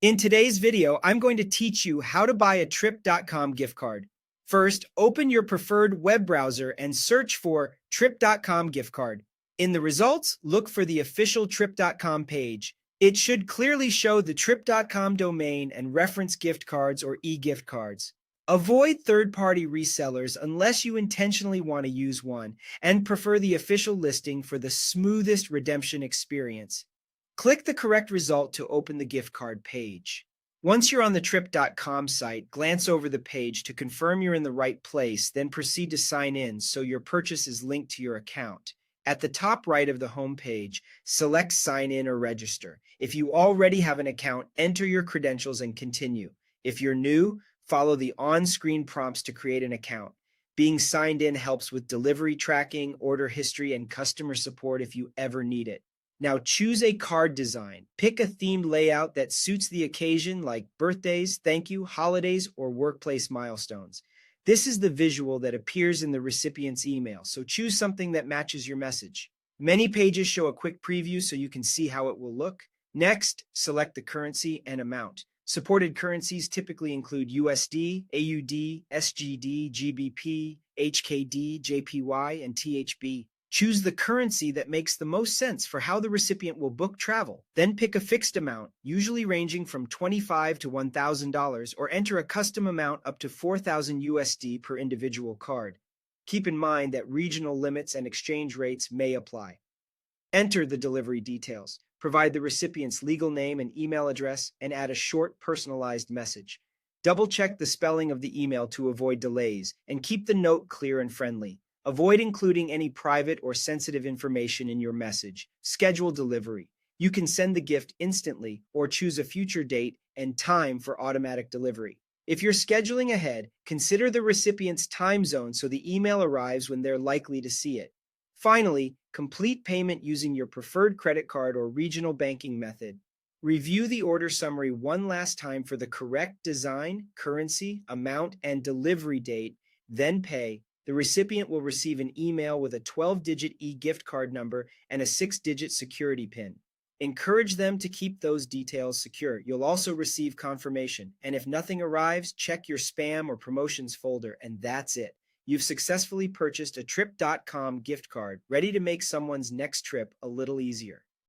In today's video, I'm going to teach you how to buy a Trip.com gift card. First, open your preferred web browser and search for Trip.com gift card. In the results, look for the official Trip.com page. It should clearly show the Trip.com domain and reference gift cards or e-gift cards. Avoid third-party resellers unless you intentionally want to use one, and prefer the official listing for the smoothest redemption experience. Click the correct result to open the gift card page. Once you're on the Trip.com site, glance over the page to confirm you're in the right place, then proceed to sign in so your purchase is linked to your account. At the top right of the home page, select Sign In or Register. If you already have an account, enter your credentials and continue. If you're new, follow the on-screen prompts to create an account. Being signed in helps with delivery tracking, order history, and customer support if you ever need it. Now choose a card design. Pick a themed layout that suits the occasion like birthdays, thank you, holidays, or workplace milestones. This is the visual that appears in the recipient's email, so choose something that matches your message. Many pages show a quick preview so you can see how it will look. Next, select the currency and amount. Supported currencies typically include USD, AUD, SGD, GBP, HKD, JPY, and THB. Choose the currency that makes the most sense for how the recipient will book travel. Then pick a fixed amount, usually ranging from $25 to $1,000, or enter a custom amount up to 4,000 USD per individual card. Keep in mind that regional limits and exchange rates may apply. Enter the delivery details. Provide the recipient's legal name and email address, and add a short, personalized message. Double-check the spelling of the email to avoid delays, and keep the note clear and friendly. Avoid including any private or sensitive information in your message. Schedule delivery. You can send the gift instantly or choose a future date and time for automatic delivery. If you're scheduling ahead, consider the recipient's time zone so the email arrives when they're likely to see it. Finally, complete payment using your preferred credit card or regional banking method. Review the order summary one last time for the correct design, currency, amount, and delivery date, then pay. The recipient will receive an email with a 12-digit e-gift card number and a 6-digit security PIN. Encourage them to keep those details secure. You'll also receive confirmation. And if nothing arrives, check your spam or promotions folder, and that's it. You've successfully purchased a Trip.com gift card, ready to make someone's next trip a little easier.